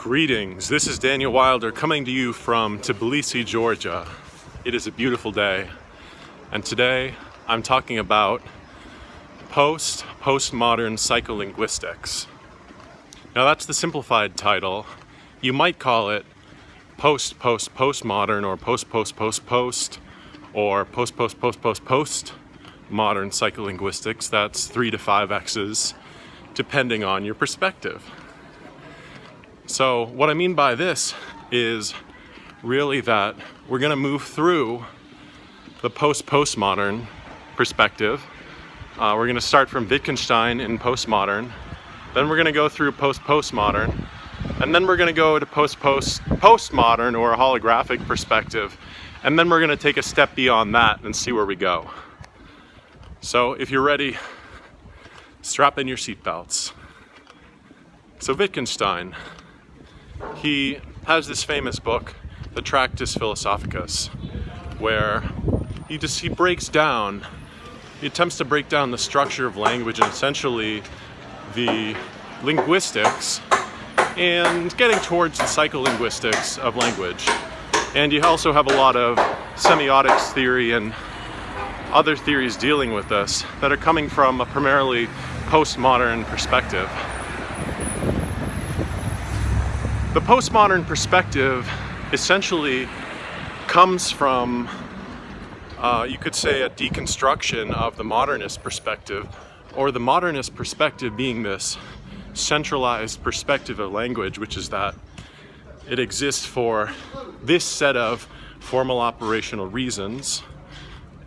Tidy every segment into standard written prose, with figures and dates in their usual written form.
Greetings, this is Daniel Wilder coming to you from Tbilisi, Georgia. It is a beautiful day, and today I'm talking about postmodern psycholinguistics. Now that's the simplified title. You might call it post-postmodern or post-post-post-post or post-post-post-post-post-modern psycholinguistics. That's 3 to 5 X's, depending on your perspective. So what I mean by this is really that we're going to move through the post-postmodern perspective. We're going to start from Wittgenstein in postmodern, then we're going to go through post-postmodern, and then we're going to go to post-postmodern or a holographic perspective, and then we're going to take a step beyond that and see where we go. So if you're ready, strap in your seatbelts. So Wittgenstein, he has this famous book, the Tractus Philosophicus, where he attempts to break down the structure of language and essentially the linguistics and getting towards the psycholinguistics of language. And you also have a lot of semiotics theory and other theories dealing with this that are coming from a primarily postmodern perspective. The postmodern perspective essentially comes from, you could say, a deconstruction of the modernist perspective, or the modernist perspective being this centralized perspective of language, which is that it exists for this set of formal operational reasons,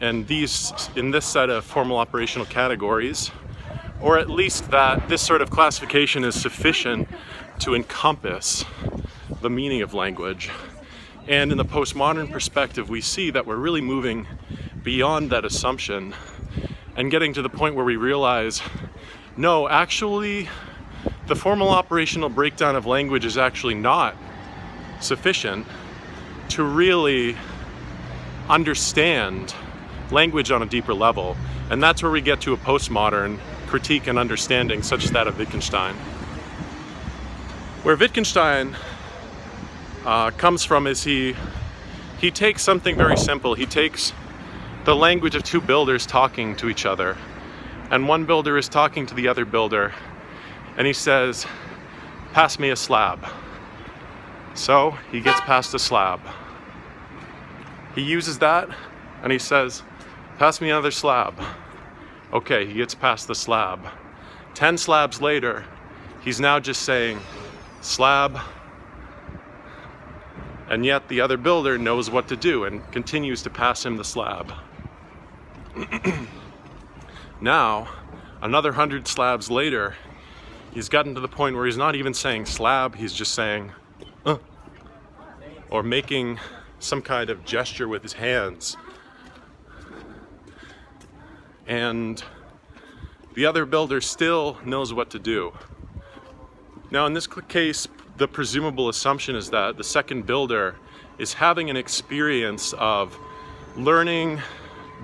and in this set of formal operational categories, or at least that this sort of classification is sufficient to encompass the meaning of language. And in the postmodern perspective, we see that we're really moving beyond that assumption and getting to the point where we realize, no, actually, the formal operational breakdown of language is actually not sufficient to really understand language on a deeper level. And that's where we get to a postmodern critique and understanding such as that of Wittgenstein. Where Wittgenstein comes from is he takes something very simple. He takes the language of two builders talking to each other, and one builder is talking to the other builder, and he says, "Pass me a slab." So he gets past a slab. He uses that and he says, "Pass me another slab." Okay, he gets past the slab. 10 slabs later, he's now just saying, "Slab," and yet the other builder knows what to do and continues to pass him the slab. Now, another 100 slabs later, he's gotten to the point where he's not even saying slab, he's just saying, or making some kind of gesture with his hands. And the other builder still knows what to do. Now, in this case, the presumable assumption is that the second builder is having an experience of learning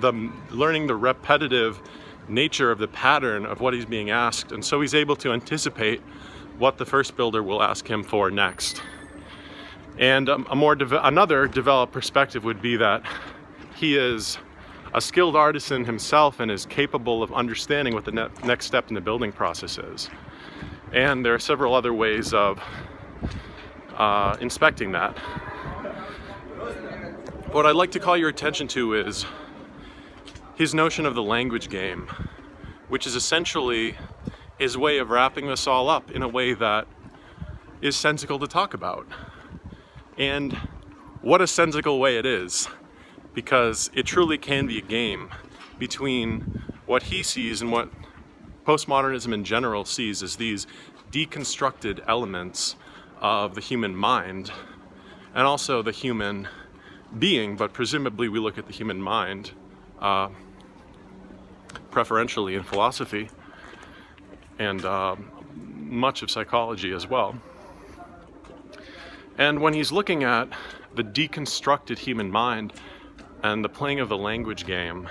the repetitive nature of the pattern of what he's being asked, and so he's able to anticipate what the first builder will ask him for next. And another developed perspective would be that he is a skilled artisan himself and is capable of understanding what the next step in the building process is. And there are several other ways of inspecting that. What I'd like to call your attention to is his notion of the language game, which is essentially his way of wrapping this all up in a way that is sensical to talk about. And what a sensical way it is, because it truly can be a game between what he sees and what postmodernism in general sees as these deconstructed elements of the human mind and also the human being, but presumably we look at the human mind preferentially in philosophy and much of psychology as well. And when he's looking at the deconstructed human mind and the playing of the language game,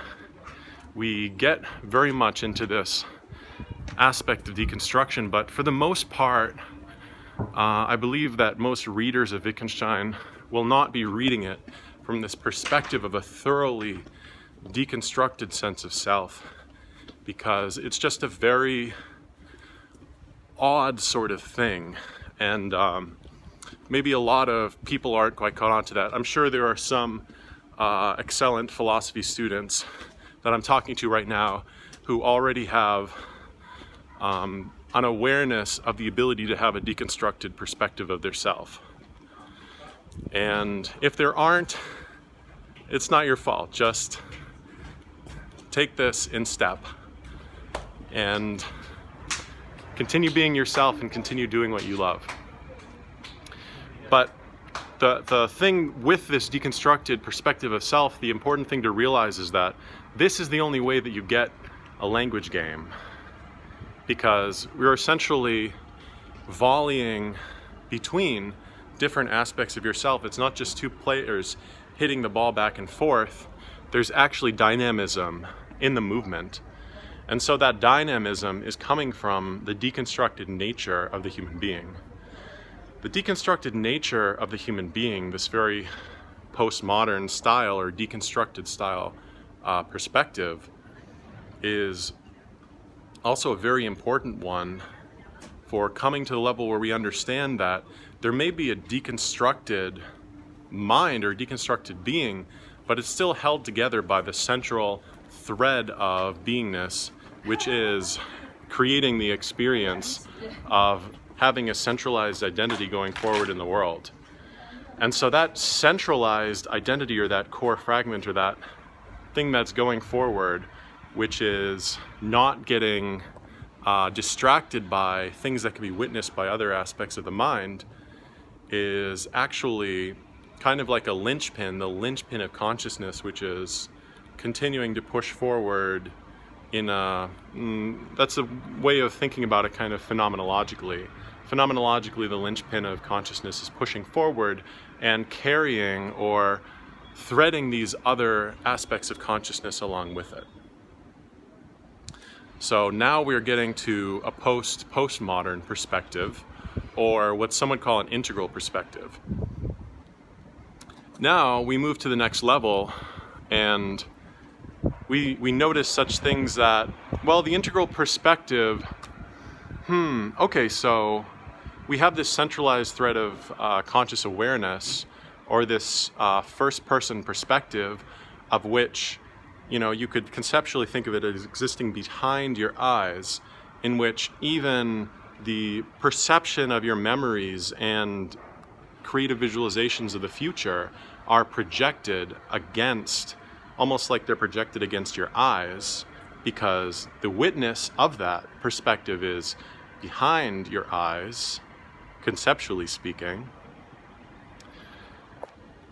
we get very much into this aspect of deconstruction, but for the most part, I believe that most readers of Wittgenstein will not be reading it from this perspective of a thoroughly deconstructed sense of self, because it's just a very odd sort of thing, and maybe a lot of people aren't quite caught on to that. I'm sure there are some excellent philosophy students that I'm talking to right now who already have an awareness of the ability to have a deconstructed perspective of their self. And if there aren't, it's not your fault. Just take this in step and continue being yourself and continue doing what you love. But the thing with this deconstructed perspective of self, the important thing to realize is that this is the only way that you get a language game, because we're essentially volleying between different aspects of yourself. It's not just two players hitting the ball back and forth. There's actually dynamism in the movement. And so that dynamism is coming from the deconstructed nature of the human being. The deconstructed nature of the human being, this very postmodern style or deconstructed style perspective, is also a very important one for coming to the level where we understand that there may be a deconstructed mind or deconstructed being, but it's still held together by the central thread of beingness, which is creating the experience of having a centralized identity going forward in the world. And so that centralized identity, or that core fragment, or that thing that's going forward, which is not getting distracted by things that can be witnessed by other aspects of the mind, is actually kind of like a linchpin, the linchpin of consciousness, which is continuing to push forward in a, that's a way of thinking about it kind of phenomenologically. Phenomenologically, the linchpin of consciousness is pushing forward and carrying or threading these other aspects of consciousness along with it. So now we're getting to a post-postmodern perspective, or what some would call an integral perspective. Now we move to the next level, and we notice such things that, well, the integral perspective, okay, so we have this centralized thread of conscious awareness, or this first-person perspective, of which, you know, you could conceptually think of it as existing behind your eyes, in which even the perception of your memories and creative visualizations of the future are projected against, almost like they're projected against your eyes, because the witness of that perspective is behind your eyes, conceptually speaking.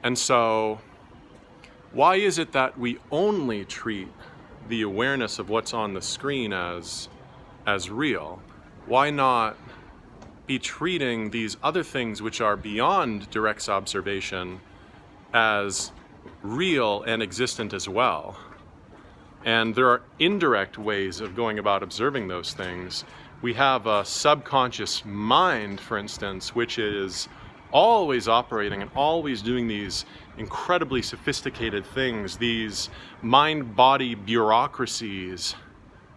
And so, why is it that we only treat the awareness of what's on the screen as real? Why not be treating these other things which are beyond direct observation as real and existent as well? And there are indirect ways of going about observing those things. We have a subconscious mind, for instance, which is always operating and always doing these incredibly sophisticated things, these mind-body bureaucracies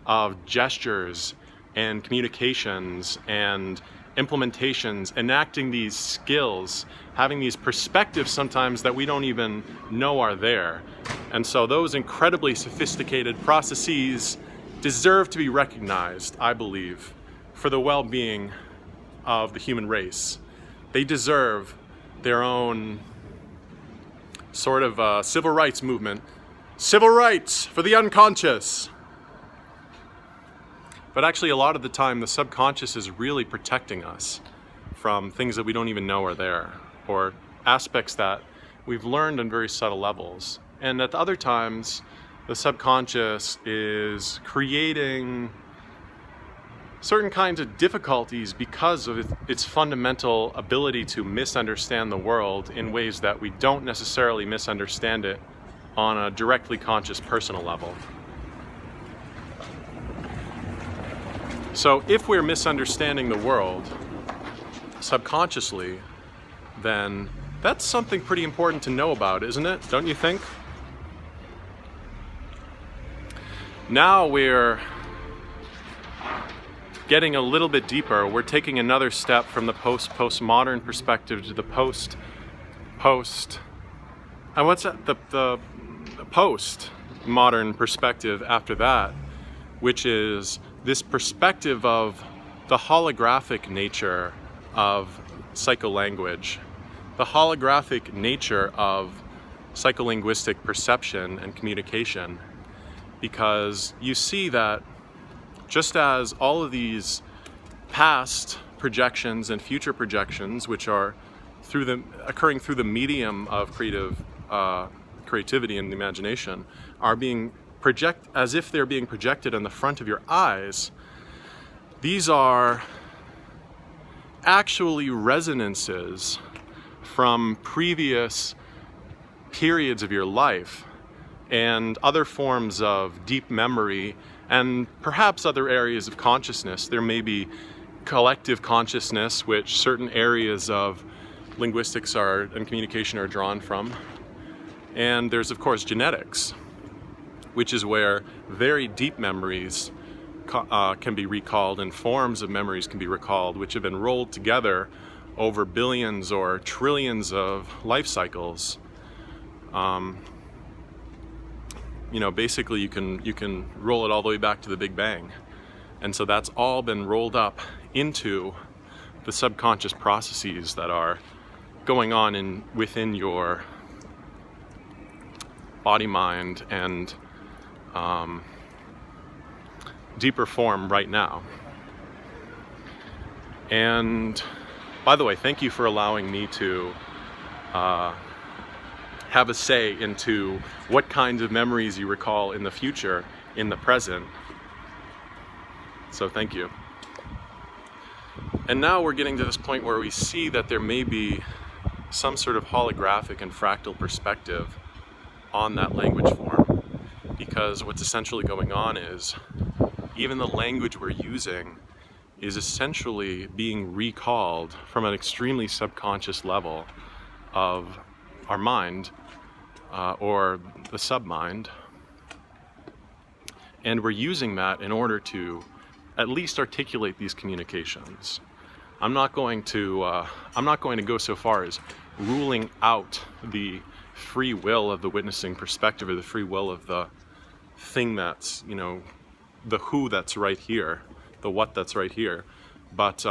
of gestures and communications and implementations, enacting these skills, having these perspectives sometimes that we don't even know are there. And so those incredibly sophisticated processes deserve to be recognized, I believe, for the well-being of the human race. They deserve their own sort of civil rights movement. Civil rights for the unconscious. But actually, a lot of the time, the subconscious is really protecting us from things that we don't even know are there, or aspects that we've learned on very subtle levels. And at other times, the subconscious is creating certain kinds of difficulties because of its fundamental ability to misunderstand the world in ways that we don't necessarily misunderstand it on a directly conscious personal level. So if we're misunderstanding the world, subconsciously, then that's something pretty important to know about, isn't it? Don't you think? Now we're getting a little bit deeper. We're taking another step from the post-postmodern perspective to the the post-modern perspective after that, which is this perspective of the holographic nature of psycholanguage, the holographic nature of psycholinguistic perception and communication. Because you see that just as all of these past projections and future projections, which are occurring through the medium of creativity and the imagination, are being as if they're being projected on the front of your eyes, these are actually resonances from previous periods of your life and other forms of deep memory and perhaps other areas of consciousness. There may be collective consciousness, which certain areas of linguistics and communication are drawn from. And there's, of course, genetics, which is where very deep memories can be recalled and forms of memories can be recalled, which have been rolled together over billions or trillions of life cycles. Basically you can roll it all the way back to the Big Bang. And so that's all been rolled up into the subconscious processes that are going on within your body, mind, and deeper form right now. And by the way, thank you for allowing me to have a say into what kinds of memories you recall in the future, in the present. So thank you. And now we're getting to this point where we see that there may be some sort of holographic and fractal perspective on that language form, because what's essentially going on is even the language we're using is essentially being recalled from an extremely subconscious level of our mind, or the submind, and we're using that in order to at least articulate these communications. I'm not going to go so far as ruling out the free will of the witnessing perspective, or the free will of the thing that's, the who that's right here, the what that's right here. But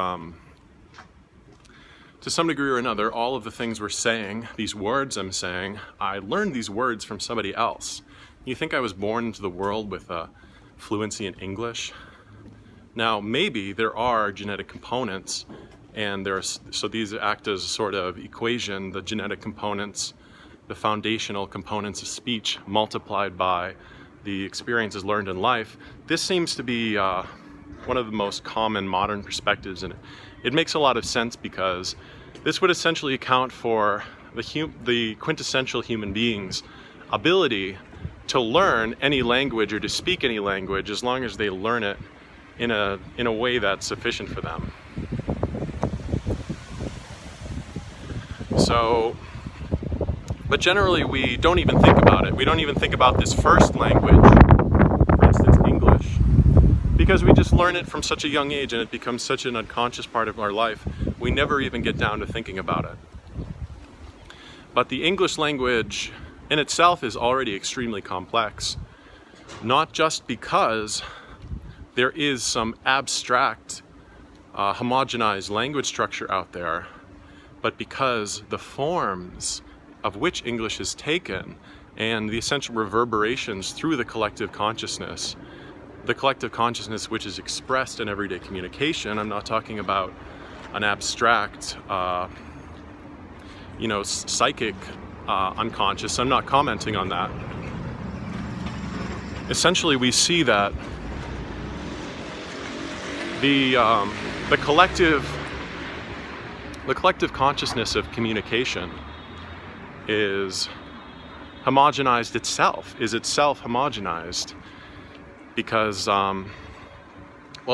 to some degree or another, all of the things we're saying, these words I'm saying, I learned these words from somebody else. You think I was born into the world with a fluency in English? Now, maybe there are genetic components, and so these act as a sort of equation, the genetic components, the foundational components of speech multiplied by the experiences learned in life. This seems to be one of the most common modern perspectives, and it makes a lot of sense, because this would essentially account for the quintessential human being's ability to learn any language or to speak any language, as long as they learn it in a way that's sufficient for them. So, but generally we don't even think about it. We don't even think about this first language, for instance English, because we just learn it from such a young age and it becomes such an unconscious part of our life, we never even get down to thinking about it. But the English language in itself is already extremely complex, not just because there is some abstract, homogenized language structure out there, but because the forms of which English is taken and the essential reverberations through the collective consciousness which is expressed in everyday communication. I'm not talking about an abstract, psychic unconscious. I'm not commenting on that. Essentially, we see that the collective consciousness of communication is homogenized itself, is itself homogenized, because,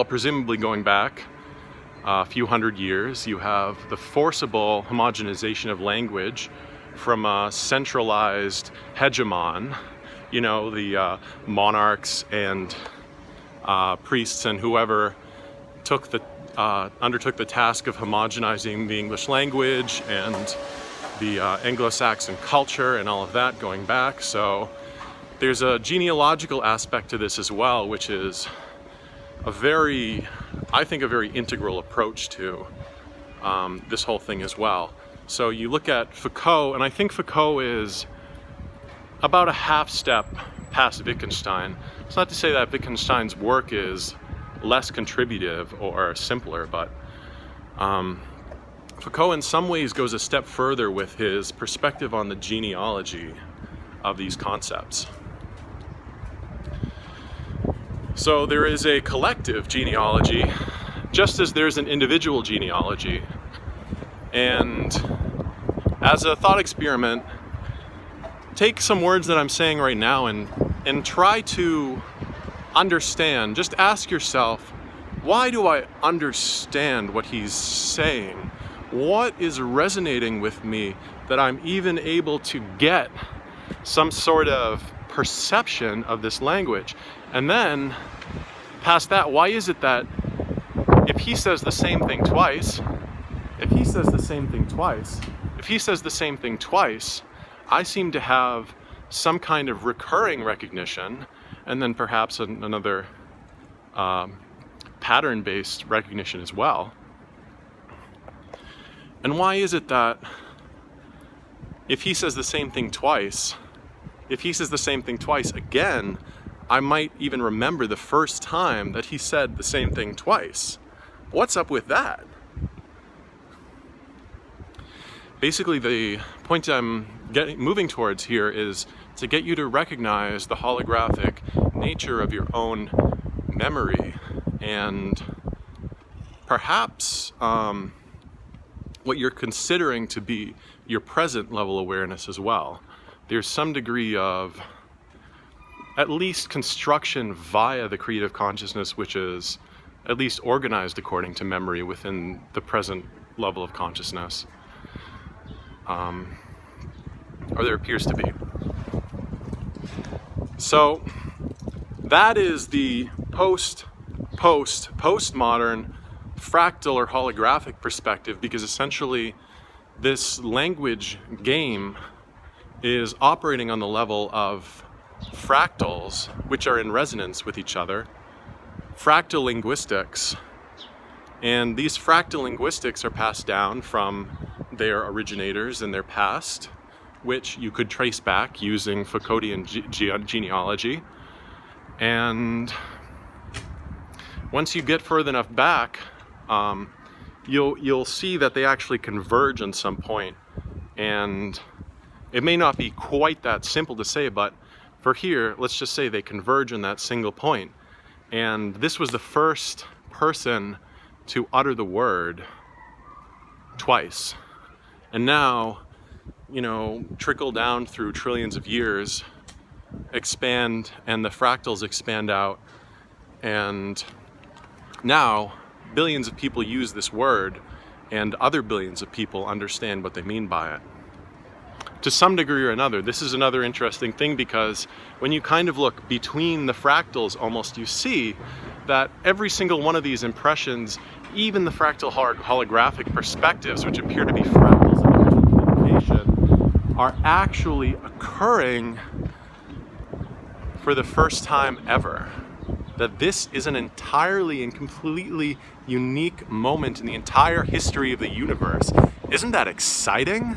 presumably going back a few hundred years. You have the forcible homogenization of language from a centralized hegemon, you know, the monarchs and priests and whoever undertook the task of homogenizing the English language and the Anglo-Saxon culture and all of that going back. So there's a genealogical aspect to this as well, which is I think a very integral approach to this whole thing as well. So you look at Foucault, and I think Foucault is about a half step past Wittgenstein. It's not to say that Wittgenstein's work is less contributive or simpler, but Foucault in some ways goes a step further with his perspective on the genealogy of these concepts. So there is a collective genealogy, just as there's an individual genealogy. And as a thought experiment, take some words that I'm saying right now and try to understand. Just ask yourself, why do I understand what he's saying? What is resonating with me that I'm even able to get some sort of perception of this language? And then, past that, why is it that if he says the same thing twice, I seem to have some kind of recurring recognition, and then perhaps another pattern-based recognition as well. And why is it that if he says the same thing twice again, I might even remember the first time that he said the same thing twice? What's up with that? Basically, the point I'm moving towards here is to get you to recognize the holographic nature of your own memory, and perhaps what you're considering to be your present level awareness as well. There's some degree of at least construction via the creative consciousness, which is at least organized according to memory within the present level of consciousness. Or there appears to be. So that is the post-postmodern fractal or holographic perspective, because essentially this language game is operating on the level of fractals, which are in resonance with each other, fractal linguistics. And these fractal linguistics are passed down from their originators in their past, which you could trace back using Foucauldian genealogy. And once you get further enough back, you'll see that they actually converge on some point. And it may not be quite that simple to say, but for here, let's just say they converge on that single point. And this was the first person to utter the word twice. And now, you know, trickle down through trillions of years, expand, and the fractals expand out. And now billions of people use this word, and other billions of people understand what they mean by it. To some degree or another, this is another interesting thing, because when you kind of look between the fractals almost, you see that every single one of these impressions, even the fractal holographic perspectives, which appear to be fractals of digital communication, are actually occurring for the first time ever. That this is an entirely and completely unique moment in the entire history of the universe. Isn't that exciting?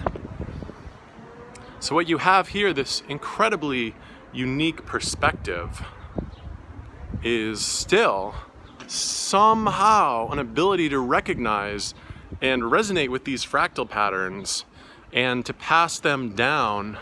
So what you have here, this incredibly unique perspective, is still somehow an ability to recognize and resonate with these fractal patterns, and to pass them down,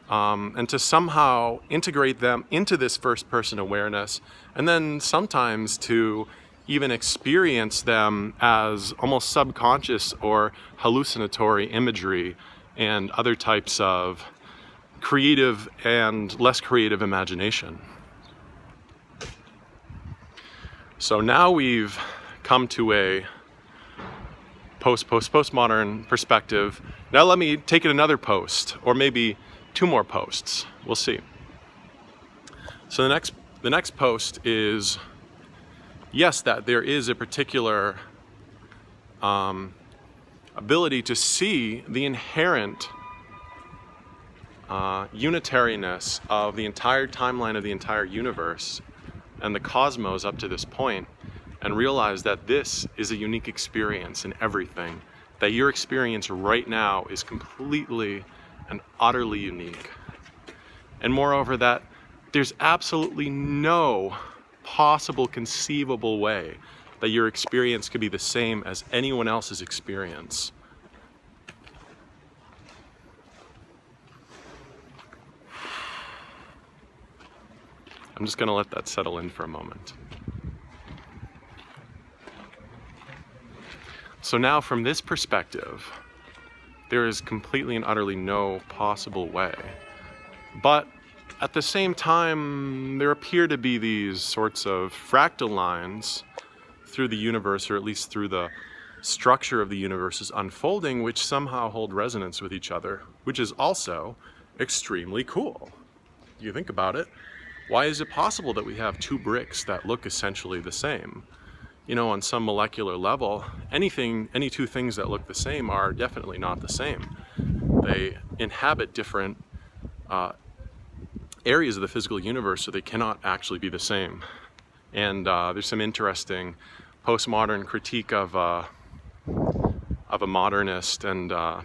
and to somehow integrate them into this first-person awareness, and then sometimes to even experience them as almost subconscious or hallucinatory imagery and other types of creative and less creative imagination. So now we've come to a post-postmodern perspective. Now let me take it another post, or maybe 2 more posts. We'll see. So the next post is, yes, that there is a particular ability to see the inherent unitariness of the entire timeline of the entire universe and the cosmos up to this point, and realize that this is a unique experience in everything, that your experience right now is completely and utterly unique. And moreover, that there's absolutely no possible conceivable way that your experience could be the same as anyone else's experience. I'm just going to let that settle in for a moment. So now from this perspective, there is completely and utterly no possible way. But at the same time, there appear to be these sorts of fractal lines through the universe, or at least through the structure of the universe's unfolding, which somehow hold resonance with each other, which is also extremely cool. You think about it. Why is it possible that we have 2 bricks that look essentially the same? You know, on some molecular level, any 2 things that look the same are definitely not the same. They inhabit different areas of the physical universe, so they cannot actually be the same. And there's some interesting postmodern critique of a modernist and of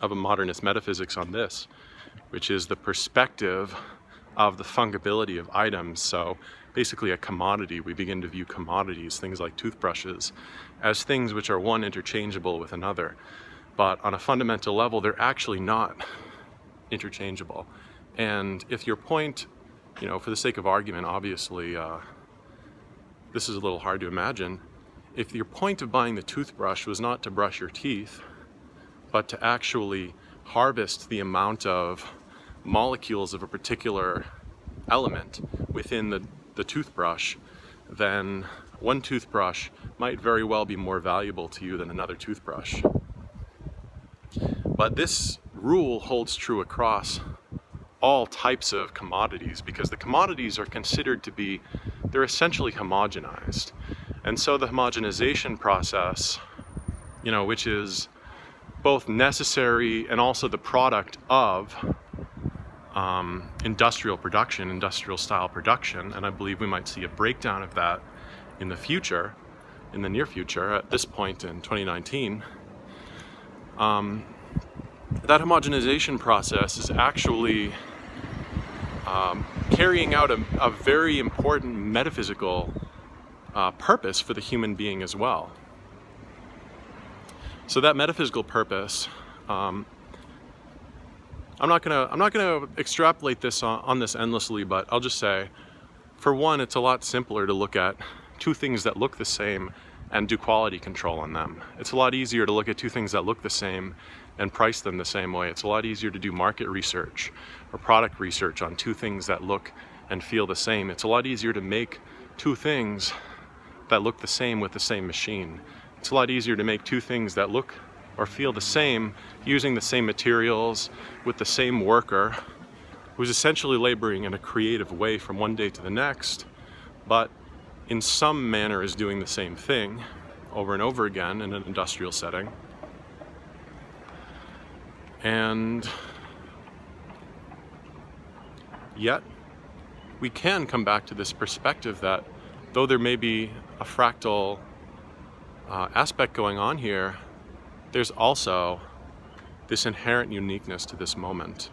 a modernist metaphysics on this, which is the perspective of the fungibility of items. So basically a commodity, we begin to view commodities, things like toothbrushes, as things which are one interchangeable with another. But on a fundamental level, they're actually not interchangeable. And if your point, you know, for the sake of argument, obviously, this is a little hard to imagine. If your point of buying the toothbrush was not to brush your teeth, but to actually harvest the amount of molecules of a particular element within the toothbrush, then one toothbrush might very well be more valuable to you than another toothbrush. But this rule holds true across all types of commodities, because the commodities are considered to be, they're essentially homogenized. And so the homogenization process, you know, which is both necessary and also the product of industrial production, industrial style production, and I believe we might see a breakdown of that in the future, in the near future, at this point in 2019. That homogenization process is actually carrying out a very important metaphysical purpose for the human being as well. So that metaphysical purpose, I'm not gonna extrapolate this on this endlessly, but I'll just say, for one, it's a lot simpler to look at 2 things that look the same and do quality control on them. It's a lot easier to look at 2 things that look the same and price them the same way. It's a lot easier to do market research or product research on 2 things that look and feel the same. It's a lot easier to make 2 things that look the same with the same machine. It's a lot easier to make 2 things that look or feel the same using the same materials with the same worker who's essentially laboring in a creative way from one day to the next, but in some manner is doing the same thing over and over again in an industrial setting. And yet we can come back to this perspective that though there may be a fractal aspect going on here, there's also this inherent uniqueness to this moment.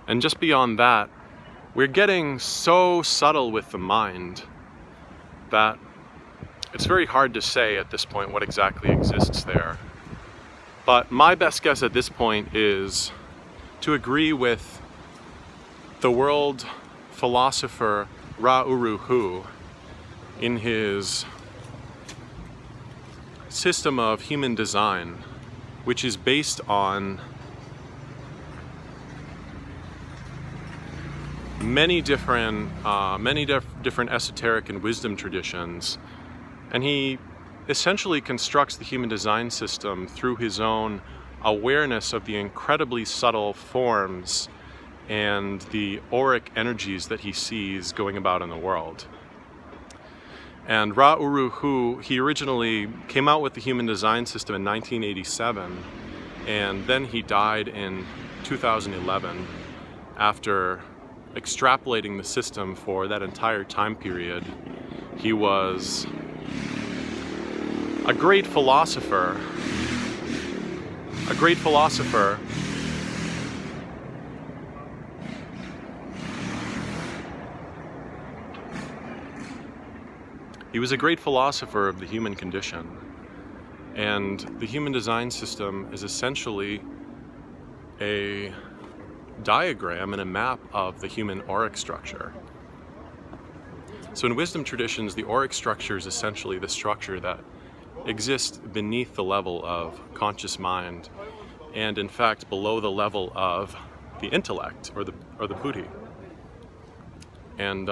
And just beyond that, we're getting so subtle with the mind that it's very hard to say at this point what exactly exists there. But my best guess at this point is to agree with the world philosopher Ra-Uru Hu in his system of human design, which is based on many different esoteric and wisdom traditions, and he essentially constructs the human design system through his own awareness of the incredibly subtle forms and the auric energies that he sees going about in the world. And Ra Uru Hu, he originally came out with the human design system in 1987, and then he died in 2011 after extrapolating the system for that entire time period. He was a great philosopher, He was a great philosopher of the human condition, and the human design system is essentially a diagram and a map of the human auric structure. So in wisdom traditions, the auric structure is essentially the structure that exists beneath the level of conscious mind, and in fact below the level of the intellect or the buddhi. And